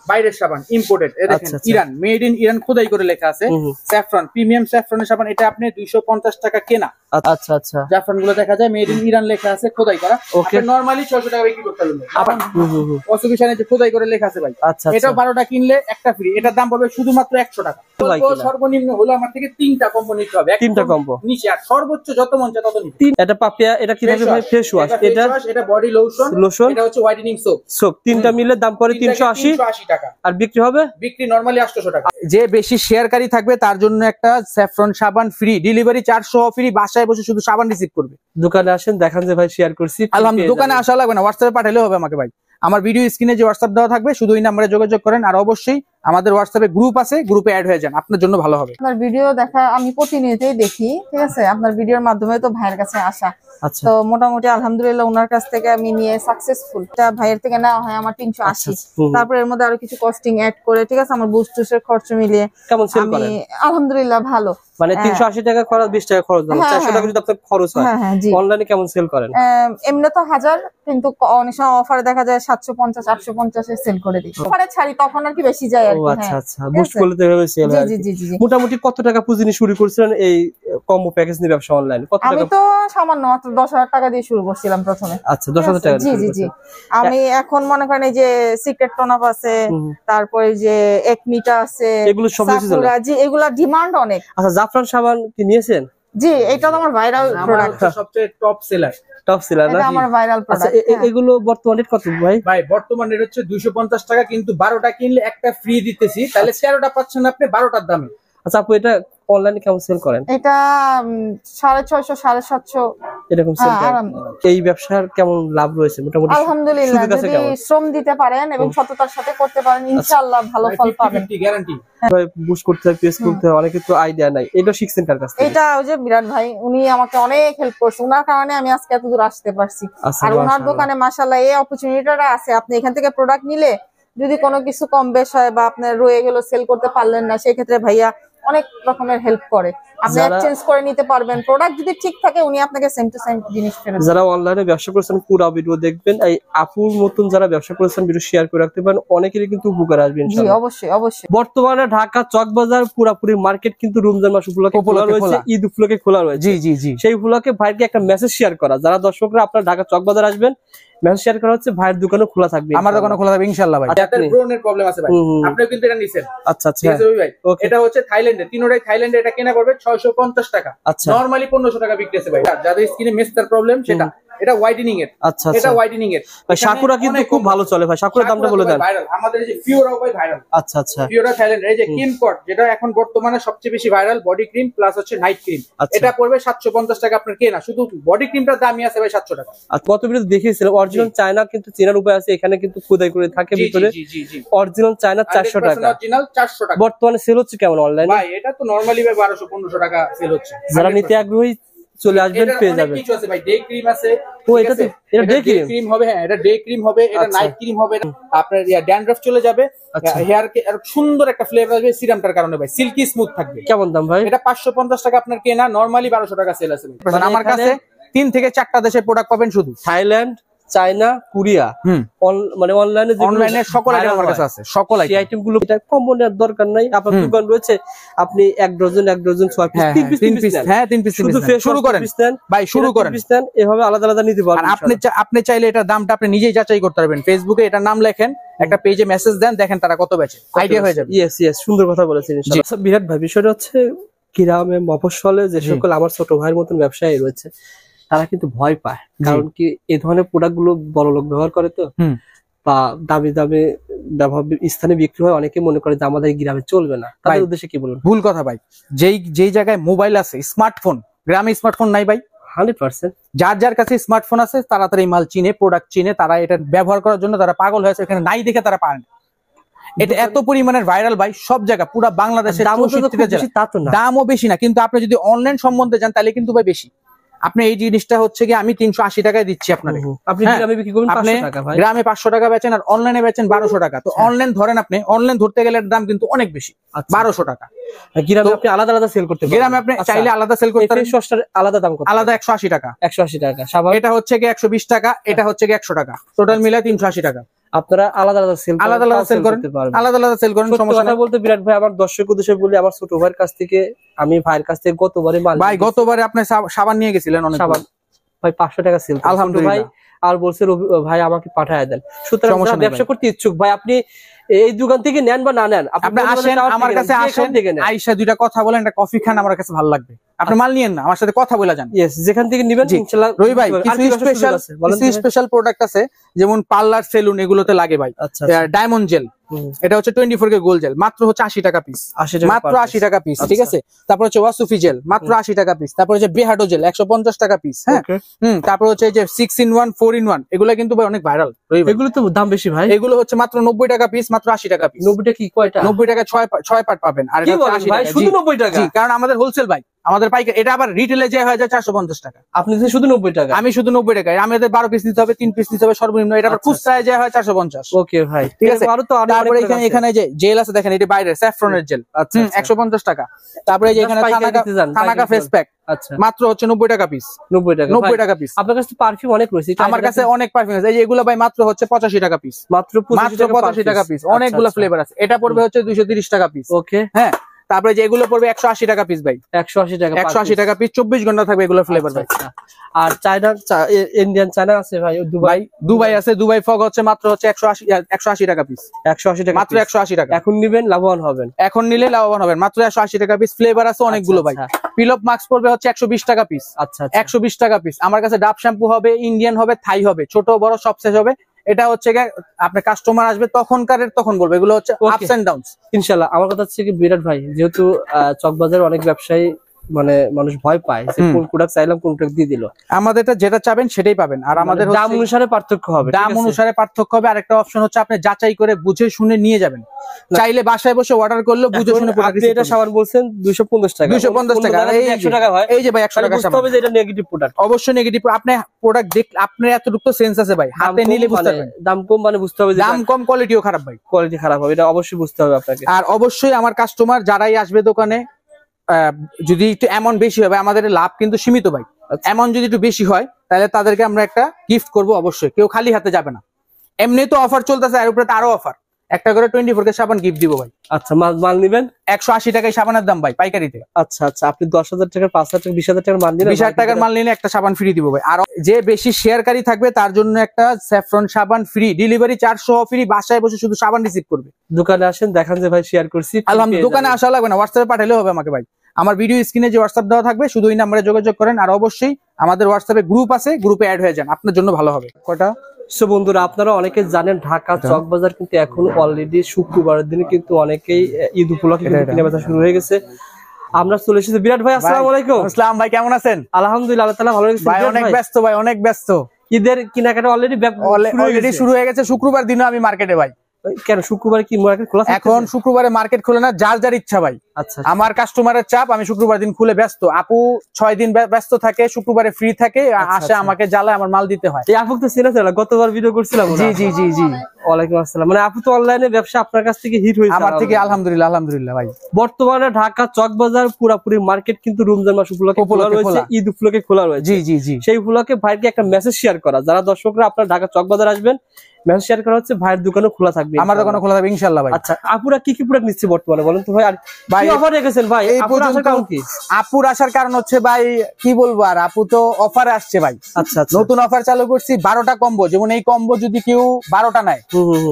বাইরের সাবান ইম্পোর্টেড, দেখেন ইরান, মেড ইন ইরান খোদাই করে লেখা আছে। স্যাফরন, প্রিমিয়াম স্যাফরনের সাবান, এটা আপনি 250 টাকা কেনা। আচ্ছা আচ্ছা, জাফরান গুলো দেখা যায় মেড ইন ইরান লেখা আছে, খোদাই করা। আপনি নরমালি 600 টাকা বিক্রি করতে পারবেন। আবার অসুবিশানে যে খোদাই করে লেখা আছে ভাই, এটা 12টা কিনলে একটা ফ্রি। এটার দাম পড়বে শুধুমাত্র 100 টাকা। সর্বনিম্ন হলো আমার থেকে 3টা কম্বো নিতে হবে, 3টা কম্বো নিচে, আর সর্বোচ্চ যত মন চায় তত নিতে। এটা পাপিয়া, এটা কি থাকে ভাই? ফেস ওয়াশ, এটা বডি লোশন, এটা হচ্ছে হোয়াইটেনিং সোপ। 3টা মিলে দাম পড়ে 380 টাকা। আর বিক্রি হবে নরমালি 800 টাকা। যে বেশি শেয়ারকারী থাকবে তার জন্য একটা স্যাফরন সাবান ফ্রি, ডেলিভারি চার্জ সহ ফ্রি, বাসায় বসে শুধু সাবান রিসিভ করবে। দোকানে আসেন, দেখান যে ভাই শেয়ার করছি। আলহামদুলিল্লাহ, দোকানে আসা লাগবে না, হোয়াটসঅ্যাপে পাঠালেও হবে আমাকে ভাই। আমার ভিডিও স্ক্রিনে যে হোয়াটসঅ্যাপ দেওয়া থাকবে, শুধু এই নম্বরে যোগাযোগ করেন। আর অবশ্যই আমাদের হোয়াটসঅ্যাপে গ্রুপ আছে, গ্রুপে অ্যাড হয়ে যান, আপনার জন্য ভালো হবে। আপনার ভিডিও দেখা আমি প্রতিনিয়তই দেখি, ঠিক আছে? আপনার ভিডিওর মাধ্যমে তো ভাইয়ের কাছে আসা। তো মোটামুটি আলহামদুলিল্লাহ ওনার কাছ থেকে আমি নিয়ে সাকসেসফুল। এটা ভাইয়ের থেকে নেওয়া হয় আমার 380। তারপরে এর মধ্যে আরো কিছু কস্টিং অ্যাড করে, ঠিক আছে, আমার বুস্ট টুস্টের খরচ মিলিয়ে কেমন সেল করেন? আলহামদুলিল্লাহ ভালো। মানে 380 টাকা খরচ, 20 টাকা খরচ, 400 টাকা যদি আপনার খরচ হয়, অনলাইনে কেমন সেল করেন? এমনি তো 1000, কিন্তু অনেক সময় অফারে দেখা যায় 750 850 এ সেল করে দিই। অফারে ছাড়ি তখন আর কি বেশি যায় আর কি। আচ্ছা আচ্ছা, বুস্ট করলে তো এভাবে সেল হয়। জি। মোটামুটি কত টাকা পুঁজি নিয়ে শুরু করেছিলেন এই কম্বো প্যাকেজ নিয়ে ব্যবসা অনলাইনে? কত টাকা? আমি তো সামান্য মাত্র 10,000 টাকা দিয়ে শুরু করছিলাম প্রথমে। আচ্ছা, 10,000 টাকা। জি। আমি এখন মনে করেন এই যে সিক্রেট টোনাপ আছে, তারপরে যে একমিটা আছে, এগুলো সব বেশি চলে। জি, এগুলা ডিমান্ড অনেক। আচ্ছা, জাফরান সাবান কি নিয়েছেন? জি, এটা তো আমার ভাইরাল প্রোডাক্ট, সবচেয়ে টপ সেলার এটা আমার ভাইরাল প্রোডাক্ট। এগুলো বর্তমানে কত ভাই? ভাই বর্তমানে রেট হচ্ছে 250 টাকা, কিন্তু 12টা কিনলে একটা ফ্রি দিতেছি, তাহলে 13টা পাচ্ছেন আপনি 12টার দামে। আচ্ছা আপু, এটা অনলাইনে কেমন সেল করেন? এটা 650 750 এরকম সেল করেন। এই ব্যবসার কেমন লাভ রয়েছে মোটামুটি? আলহামদুলিল্লাহ, যদি শ্রম দিতে পারেন এবং সততার সাথে করতে পারেন, ইনশাআল্লাহ ভালো ফল পাবেন। গ্যারান্টি। ভাই বুস্ট করতে হয়, পেজ করতে হয়, অনেকে তো আইডিয়া নাই। এটা শিখছেন কার কাছ থেকে? এটা ওই যে বিরাট ভাই, উনি আমাকে অনেক হেল্প করছে, ওনার কারণে আমি আজকে এত দূর আসতে পারছি। আর ওনার দোকানে মাশাআল্লাহ এই অপরচুনিটিটা আছে, আপনি এখান থেকে প্রোডাক্ট নিলে যদি কোনো কিছু কম বেশ হয় বা আপনার রয়ে গেল, সেল করতে পারলেন না, সেই ক্ষেত্রে ভাইয়া অনেক রকমের হেল্প করে। আপনি এক্সচেঞ্জ করে নিতে পারবেন, প্রোডাক্ট যদি ঠিক থাকে উনি আপনাকে সেম টু সেম জিনিস ফেরত দেন। যারা অনলাইনে ব্যবসা করেছেন পুরো ভিডিও দেখবেন। এই আপুর মতন যারা ব্যবসা করেছেন ভিডিও শেয়ার করে রাখতে পারেন, অনেকেরই কিন্তু উপকার আসবে ইনশাআল্লাহ। জি, অবশ্যই। বর্তমানে ঢাকা চকবাজার পুরোপুরি মার্কেট কিন্তু রমজান মাস উপলক্ষে খোলা রয়েছে, ঈদ উপলক্ষে খোলা রয়েছে। জি। সেই উপলক্ষে ভাইকে একটা মেসেজ শেয়ার করা, যারা দর্শকরা আপনারা ঢাকা চকবাজার আসবেন, মেসেজ শেয়ার করা হচ্ছে ভাইয়ের দোকানও খোলা থাকবে, আমার দোকানও খোলা থাকবে ইনশাআল্লাহ ভাই। যাদের ব্রনের প্রবলেম আছে ভাই, আপনিও কিন্তু এটা নিছেন। আচ্ছা ভাই, এটা হচ্ছে থাইল্যান্ডে, তিনটাই থাইল্যান্ডে, এটা কেনা করবে 650 টাকা। নরমালি 1500 টাকা বিক্রি আছে ভাই। যাদের স্কিনে মেস্তার প্রবলেম সেটা, এটা হোয়াইটেনিং এর। আচ্ছা, এটা হোয়াইটেনিং এর। ভাই সাকুরা কিন্তু খুব ভালো চলে ভাই, সাকুরার দামটা বলে দেন। ভাইরাল আমাদের এই যে ফিওরা ভাই ভাইরাল। আচ্ছা ফিওরা থাইল্যান্ডের এই যে ক্রিম কট, যেটা এখন বর্তমানে সবচেয়ে বেশি ভাইরাল, বডি ক্রিম প্লাস হচ্ছে নাইট ক্রিম। এটা পড়বে 750 টাকা আপনার কেনা, শুধু বডি ক্রিমটার দামই আছে ভাই 700 টাকা। আর কত ভিডিও দেখিয়েছিলাম অরিজিনাল চায়না, কিন্তু চেনার উপায় আছে, এখানে কিন্তু খোদাই করে থাকে ভিতরে। অরিজিনাল চায়না 400 টাকা, অরিজিনাল 400 টাকা। বর্তমানে সেল হচ্ছে কেমন অনলাইনে? ভাই এটা তো নরমালি ভাই 1200-1500 টাকা সেল হচ্ছে। যারা নিতে আগ্রহী চলে আসবেন, পেয়ে যাবেন। কিছু আছে ভাই, ডে ক্রিম আছে। এটা ডে ক্রিম হবে, হ্যাঁ এটা ডে ক্রিম হবে, এটা নাইট ক্রিম হবে। আপনার ড্যান্ড্রাফ চলে যাবে, হেয়ার কে সুন্দর একটা ফ্লেভার আসবে সিরামটার কারণে ভাই, সিল্কি স্মুথ থাকবে। কেমন দাম ভাই? এটা 550 টাকা আপনার কেনা, নরমালি 1200 টাকা সেল আছে। আমার কাছে 3 থেকে 4টা দেশের প্রোডাক্ট পাবেন, শুধু থাইল্যান্ড, চায়না, কোরিয়া, মানে অনলাইনে সকল আইটেম আমার কাছে আছে, সকল আইটেম গুলো। এটা কম্বো নেওয়ার দরকার নাই, আপনার দোকান রয়েছে, আপনি 1 ডজন 6 পিস 3 পিস হ্যাঁ 3 পিস শুরু করেন ভাই, শুরু করেন। এভাবে আলাদা আলাদা নিতে পারবেন। আর আপনি চাইলে এটা দামটা আপনি নিজেই যাচাই করতে পারবেন, ফেসবুকে এটার নাম লেখেন, একটা পেজে মেসেজ দেন, দেখেন তারা কত বেচে, আইডিয়া হয়ে যাবে। ইয়েস, সুন্দর কথা বলেছেন ইনশাআল্লাহ। বিরাট ভাই, বিষয়টা হচ্ছে গ্রামে মফস্বলে যে সকল আমার ছোট ভাইয়ের মতন ব্যবসায়ী রয়েছে, তারা কিন্তু ভয় পায়, কারণ কি এই ধরনের প্রোডাক্ট গুলো বড় লোক ব্যবহার করে তো, বা দামি দামি স্থানে বিক্রি হয়, অনেকে মনে করে যে আমাদের গ্রামে চলবে না। তাদের উদ্দেশ্যে কি বলবেন? ভুল কথা ভাই, যেই জায়গায় মোবাইল আছে, স্মার্টফোন, গ্রামে স্মার্টফোন নাই ভাই। 100% যার কাছে স্মার্টফোন আছে তারা এই মাল চিনে, প্রোডাক্ট চিনে, তারা এটা ব্যবহার করার জন্য তারা পাগল হয়েছে, এখানে নাই দেখে তারা পারে না। এটা এত পরিমাণের ভাইরাল ভাই, সব জায়গা পুরো বাংলাদেশে। দামও বেশি না, কিন্তু আপনি যদি অনলাইন সম্বন্ধে জান তাহলে কিন্তু ভাই বেশি। আপনি এই জিনিসটা হচ্ছে কি আমি 380 টাকায় দিচ্ছি আপনাকে, আপনি গ্রামে 500 টাকা বেচেন আর অনলাইনে বেচেন 1200 টাকা। তো অনলাইন ধরেন, আপনি অনলাইন ধরতে গেলে দাম কিন্তু অনেক বেশি, 1200 টাকা। গ্রামে আপনি আলাদা আলাদা সেল করতে পারেন। গ্রামে আপনি চাইলে আলাদা সেল করতে পারেন। ফেস ওয়াশটার আলাদা দাম কত? আলাদা 180 টাকা। 180 টাকা। সাবান এটা হচ্ছে কি 120 টাকা, এটা হচ্ছে কি 100 টাকা, টোটাল মিলে 380 টাকা। আপনারা আলাদা আলাদা সেল আলাদা আলাদা সেল করেন, আলাদা আলাদা সেল করেন, সমস্যা নাই। বলতে বিরাট ভাই আমার দর্শক উদ্দেশ্যে বলি, আমার ছোট ভাইয়ের কাছ থেকে আমি ভাইয়ের কাছ থেকে গতবারে মাল ভাই গতবারে আপনি সাবান নিয়ে গেছিলেন অনেক, সাবান ভাই 500 টাকা সেল আলহামদুলিল্লাহ ভাই, আর বলছে ভাই আমাকে পাঠায় দেন। সুতরাং যারা ব্যবসা করতে ইচ্ছুক ভাই, আপনি এই দোকান থেকে নেন বা না নেন, আপনি আসেন আমার কাছে, আসেন আইসা দুইটা কথা বলেন, একটা কফি খান, আমার কাছে ভালো লাগবে। আপনি মাল নিয়েন না, আমার সাথে কথা বলে যান। ইয়েস, যেখান থেকে নেবেন ইনশাআল্লাহ। রবি ভাই কিছু স্পেশাল প্রোডাক্ট আছে, যেমন পার্লার সেলুন এগুলোতে লাগে ভাই। ডায়মন্ড জেল, এটা হচ্ছে 24K গোল্ড জেল, মাত্র হচ্ছে 80 টাকা পিস, মাত্র 80 টাকা পিস, ঠিক আছে। তারপর হচ্ছে ওয়াসুফি জেল, মাত্র 80 টাকা পিস। তারপর হচ্ছে বেহাটো জেল 150 টাকা পিস, হ্যাঁ। তারপর হচ্ছে যে 6-in-1 4-in-1 এগুলো কিন্তু ভাই অনেক ভাইরাল। এগুলো তো দাম বেশি ভাই, এগুলো হচ্ছে মাত্র 90 টাকা পিস, মাত্র 80 টাকা পিস। 90 টাকা কি কয়টা? 90 টাকা 6 পার্ট পাবেন। আর এটা হচ্ছে 80 টাকা, শুধু 90 টাকা। কারণ আমাদের হোলসেল ভাই, আমাদের পাইকারি। এটা আবার রিটেলে যে হয়ে যায় 450 টাকা, আপনি শুধু 90 টাকা। আমি শুধু 90 টাকা। আমাদের 12 পিস নিতে হবে, 3 পিস নিতে হবে সর্বনিম্ন। এটা আবার খুচরায় যে হয় 450। ওকে ভাই, ঠিক আছে। তারপরে এখানে যে জেল আছে দেখেন, এটা বাইরে স্যাফরনের জেল, 150 টাকা। তারপরে যে এখানে থানাকা ফেস প্যাক, আচ্ছা, মাত্র হচ্ছে 90 টাকা পিস। 90 টাকা, 90 টাকা পিস। আপনার কাছে পারফিউম অনেক রয়েছে। আমার কাছে অনেক পারফিউম আছে, এই যে এগুলো ভাই মাত্র হচ্ছে 85 টাকা পিস, মাত্র 85 টাকা পিস। অনেকগুলো ফ্লেভার আছে। এটা পড়বে হচ্ছে 230 টাকা পিস। ওকে, হ্যাঁ। তারপরে যে এগুলো পড়বে 180 টাকা পিস ভাই, 180 টাকা, 180 টাকা পিস। 24 ঘন্টা থাকবে এগুলো ফ্লেভার ভাই। আর চায়না, ইন্ডিয়ান চায়না আছে ভাই, দুবাই আছে। দুবাই ফগ হচ্ছে মাত্র হচ্ছে 180 টাকা পিস, 180 টাকা, মাত্র 180 টাকা। এখন নিবেন লাভবান হবেন, এখন নিলে লাভবান হবেন। মাত্র 180 টাকা পিস। ফ্লেভার আছে অনেকগুলো ভাই। পিলপ মাস্ক পড়বে হচ্ছে 120 টাকা পিস। আচ্ছা, 120 টাকা পিস। আমার কাছে ডাব শ্যাম্পু হবে, ইন্ডিয়ান হবে, থাই হবে, ছোট বড় সব সাইজ হবে। এটা হচ্ছে আপনার কাস্টমার আসবে তখন বলবে। এগুলো হচ্ছে আপস এন্ড ডাউনস ইনশাআল্লাহ। আমার কথা হচ্ছে কি বিরাট ভাই, যেহেতু চকবাজারে অনেক ব্যবসায়ী মানে মানুষ ভয় পায় যে কোন প্রোডাক্ট চাইলাম কোন প্রোডাক্ট দিয়ে দিল, আমাদেরটা যেটা চাবেন সেটাই পাবেন। আর আমাদের দাম অনুসারে পার্থক্য হবে, দাম অনুসারে পার্থক্য হবে। আরেকটা অপশন হচ্ছে আপনি যাচাই করে বুঝে শুনে নিয়ে যাবেন। চাইলে বাসায় বসে অর্ডার করলে বুঝে শুনে প্রোডাক্ট। এটা সাবান বলছেন 250 টাকা, 250 টাকা। 100 টাকা হয়, এই যে ভাই 100 টাকা সাবান, বুঝতে হবে যে এটা নেগেটিভ প্রোডাক্ট। অবশ্যই নেগেটিভ। আপনি প্রোডাক্ট দেখলে আপনার এতটুকু সেন্স আছে ভাই, হাতে নিলে বুঝতে পারবেন। দাম কম মানে বুঝতে হবে যে দাম কম, কোয়ালিটিও খারাপ ভাই, কোয়ালিটি খারাপ হবে, এটা অবশ্যই বুঝতে হবে আপনাকে। আর অবশ্যই আমার কাস্টমার যারাই আসবে দোকানে, যদি একটু অ্যামাউন্ট বেশি হবে, আমাদের লাভ কিন্তু সীমিত ভাই। অ্যামাউন্ট যদি একটু বেশি হয় তাহলে তাদেরকে আমরা একটা গিফট করব অবশ্যই। কেউ খালি হাতে যাবে না। এমনি তো অফার চলতেছে, এর উপরে আরো অফার, একটা করে 24K সাবান গিফট দিব ভাই। আচ্ছা, মাল নিবেন 180 টাকায় সাবানের দাম ভাই পাইকারিতে। আচ্ছা, আপনি 10,000 টাকা, 5,000 টাকা, 20,000 টাকার মাল নিলে, 20,000 টাকার মাল নিলে একটা সাবান ফ্রি দিব ভাই। আর যে বেশি শেয়ারকারী থাকবে তার জন্য একটা স্যাফরন সাবান ফ্রি, ডেলিভারি চার্জ সহ ফ্রি, বাসায় বসে শুধু সাবান রিসিভ করবে। দোকানে আসেন, দেখান যে ভাই শেয়ার করছি, আলহামদুলিল্লাহ। দোকানে আসা লাগবে না, হোয়াটসঅ্যাপে পাঠালে হবে আমাকে ভাই। আমার ভিডিও স্ক্রিনে যে হোয়াটসঅ্যাপ দেওয়া থাকবে, শুধু এই নাম্বারে যোগাযোগ করেন। আর অবশ্যই আমাদের হোয়াটসঅ্যাপে গ্রুপ আছে, গ্রুপে অ্যাড হয়ে যান, আপনার জন্য ভালো হবে। কয়টা সো বন্ধুরা, আপনারা অনেকে জানেন ঢাকা চকবাজার কিন্তু এখন অলরেডি শুক্রবারের দিনে কিন্তু অনেকেই ঈদ উপলক্ষে কেনা বেচা শুরু হয়ে গেছে। আমরা চলে এসেছি বিরাট ভাই। আসসালামু আলাইকুম। আসসালাম ভাই, কেমন আছেন? আলহামদুলিল্লাহ, আল্লাহ তাআলা ভালো রেখেছেন ভাই। অনেক ব্যস্ত ভাই, অনেক ব্যস্ত। ঈদের কেনাকাটা অলরেডি শুরু হয়ে গেছে। শুক্রবার দিনও আমি মার্কেটে ভাই। কেন শুক্রবার কি মার্কেট খোলা? এখন শুক্রবারে মার্কেট খুলে না, যার যার ইচ্ছা ভাই। আচ্ছা, আমার কাস্টমারের চাপ, আমি শুক্রবার দিন খুলে ব্যস্ত। আপু 6 দিন ব্যস্ত থাকে, শুক্রবারে ফ্রি থাকে, আসে আমাকে জ্বালায়, আমার মাল দিতে হয়। এই আপু তো ছিল গতবার ভিডিও করছিলাম। জি জি জি জি। ওয়ালাইকুম আসসালাম। মানে আপু তো অনলাইনে ব্যবসা আপনার কাছ থেকে হিট হয়েছে? আমার থেকে আলহামদুলিল্লাহ, আলহামদুলিল্লাহ ভাই। বর্তমানে ঢাকা চকবাজার পুরোপুরি মার্কেট কিন্তু রমজান মাস উপলক্ষে খোলা রয়েছে, ঈদ উপলক্ষে খোলা রয়েছে। জি জি জি। সেই উপলক্ষে ভাইকে একটা মেসেজ শেয়ার করা, যারা দর্শকরা আপনার ঢাকা চকবাজার আসবেন, মেসেজ শেয়ার করা হচ্ছে ভাইয়ের দোকানে খোলা থাকবে, আমার দোকানে খোলা থাকবে ইনশাআল্লাহ ভাই। আচ্ছা, আপুরা কি কি প্রোডাক্ট নিচ্ছে বর্তমানে বলেন তো ভাই? আর ভাই অফার রেখেছেন ভাই? আপুর আসার কারণ হচ্ছে ভাই, কি বলবো, আর আপু তো অফারে আসছে ভাই। আচ্ছা, নতুন অফার চালু করছি, 12টা কম্বো। যেমন এই কম্বো যদি কেউ 12টা নেয়,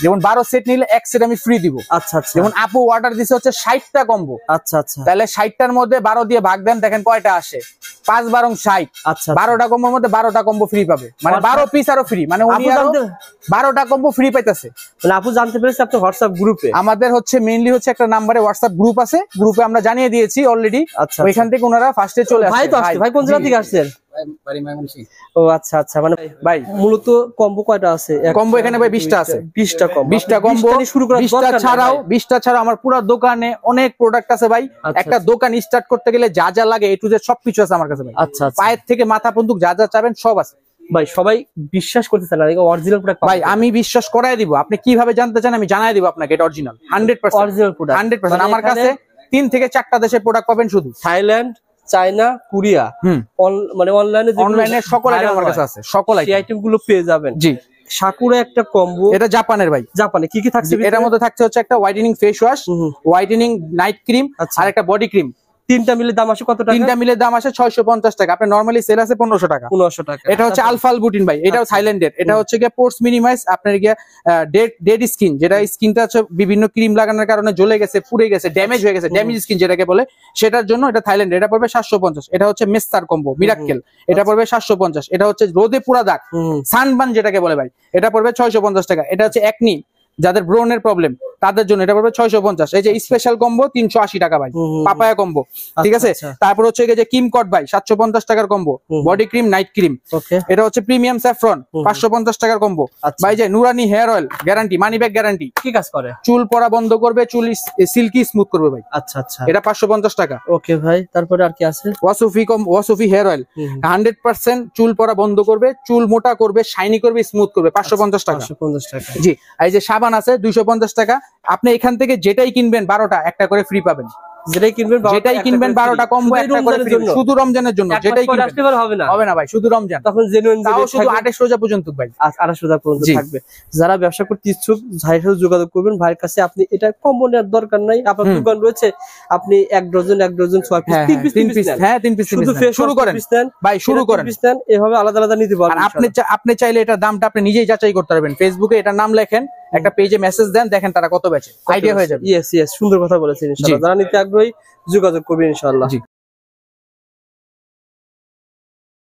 যেমন 12 সেট নিলে 1 সেট আমি ফ্রি দিব। আচ্ছা, যেমন আপু অর্ডার দিছে হচ্ছে 60টা কম্বো। আচ্ছা, তাহলে 60টার মধ্যে 12 দিয়ে ভাগ দেন, দেখেন কয়টা আসে। 5 12 60। আচ্ছা, 12টা কম্বোর মধ্যে 12টা কম্বো ফ্রি পাবে, মানে 12 পিস আরো ফ্রি, মানে উনি আরো 12টা কম্বো ফ্রি পাইতেছে। মানে আপু জানতে পেরেছে আপনার হোয়াটসঅ্যাপ গ্রুপে? আমাদের হচ্ছে মেইনলি হচ্ছে একটা নম্বরে হোয়াটসঅ্যাপ গ্রুপ আছে, গ্রুপে আমরা জানিয়ে দিয়েছি অলরেডি। আচ্ছা, ওইখান থেকে ওনারা ফার্স্টে চলে আসে। ভাই কোন জেলা থেকে আসছেন? ও আচ্ছা, মানে ভাই মূলত কম্বো কয়টা আছে? কম্বো এখানে ভাই 20টা আছে। 20টা কম্বো শুরু করা। 20টা ছাড়াও আমার পুরো দোকানে অনেক প্রোডাক্ট আছে ভাই। একটা দোকান স্টার্ট করতে গেলে যা যা লাগে এ টু জেড সবকিছু আছে আমার কাছে ভাই। আচ্ছা, পায়ের থেকে মাথা পর্যন্ত যা যা চাবেন সব আছে ভাই। সবাই বিশ্বাস করতেছে না অরিজিনাল প্রোডাক্ট ভাই। আমি বিশ্বাস করাই দিব। আপনি কিভাবে জানতে চান আমি জানাই দিব আপনাকে, এটা অরিজিনাল 100% অরিজিনাল প্রোডাক্ট 100%। আমার কাছে 3 থেকে 4টা দেশের প্রোডাক্ট পাবেন শুধু। থাইল্যান্ড, চায়না, কোরিয়া, মানে অনলাইনে সকল আইটেম আমার কাছে আছে, সকল আইটেম গুলো পেয়ে যাবেন। জি। সাকুরা একটা কম্বো, এটা জাপানের ভাই। জাপানে কি কি থাকছে? এটার মধ্যে থাকছে হচ্ছে একটা whitening face wash, whitening night cream, আর একটা বডি ক্রিম। তিনটা মিলে দাম আসে কত টাকা? তিনটা মিলে দাম আসে 650 টাকা। আপনার নরমালি সেল আছে 1500 টাকা। 1500 টাকা। এটা হচ্ছে আলফাল বুটিন ভাই, এটাও থাইল্যান্ডের। এটা হচ্ছে গিয়ে পোর্স মিনিমাইজ, আপনার গিয়ে ডেড স্কিন, যেটা স্কিনটা হচ্ছে বিভিন্ন ক্রিম লাগানোর কারণে জ্বলে গেছে, পুড়ে গেছে, ড্যামেজ হয়ে গেছে, ড্যামেজ স্কিন যেটাকে বলে, সেটার জন্য এটা থাইল্যান্ডের। এটা পড়বে 750। এটা হচ্ছে মেস্তার কম্বো মিরাক্কেল, এটা পড়বে 750। এটা হচ্ছে রোদে পুরা দাগ, সানবার্ন যেটাকে বলে ভাই, এটা পড়বে 650 টাকা। এটা হচ্ছে একনি, যাদের ব্রনের প্রবলেম তাদের জন্য এটা পড়বে 650। এই যে স্পেশাল কম্বো 380 টাকা ভাই, পাপায়া কম্বো, ঠিক আছে। তারপর হচ্ছে যে কিম কট ভাই 750 টাকার combo, body cream night cream. এটা হচ্ছে প্রিমিয়াম স্যাফরন 550 টাকার কম্বো ভাই। যে Nurani hair oil guarantee, money back guarantee. কি কাজ করে? চুল পড়া বন্ধ করবে, চুল সিল্কি স্মুথ করবে ভাই। আচ্ছা আচ্ছা, এটা 550 টাকা। ওকে ভাই, তারপরে আর কি আছে? ওয়াসফি হেয়ার অয়েল 100% চুল পড়া বন্ধ করবে, চুল মোটা করবে, শাইনি করবে, স্মুথ করবে, 550 টাকা। 550 টাকা। জি। এই যে সাবান আছে 250 টাকা। আপনি এখান থেকে যেটাই কিনবেন 12টা একটা করে ফ্রি পাবেন। যেটাই কিনবেন 12টা কম্বো একটা করে ফ্রি, শুধু রমজানের জন্য। যেটাই কিনবেন হবে না ভাই, শুধু রমজান, তখন জেনুইন তাও শুধু 28 রোজা পর্যন্ত ভাই। 28 রোজা পর্যন্ত থাকবে। যারা ব্যবসা করতে ইচ্ছুক ভাইয়ের সাথে যোগাযোগ করবেন। ভাইয়ের কাছে আপনি এটা কম্বো নেওয়ার দরকার নাই, আপনার দোকান রয়েছে, আপনি এক ডজন 6 পিস 3 পিস হ্যাঁ 3 পিস শুরু করেন ভাই, শুরু করেন। এভাবে আলাদা আলাদা নিতে পারবেন। আর আপনি চাইলে এটা দামটা আপনি নিজেই যাচাই করতে পারবেন। ফেসবুকে এটার নাম লেখেন, একটা পেজে মেসেজ দেন, দেখেন তারা কত বেচে, আইডিয়া হয়ে যাবে। ইয়েস সুন্দর কথা বলেছেন। ইনশাআল্লাহ যারা নিতে আগ্রহী যোগাযোগ করবেন ইনশাআল্লাহ।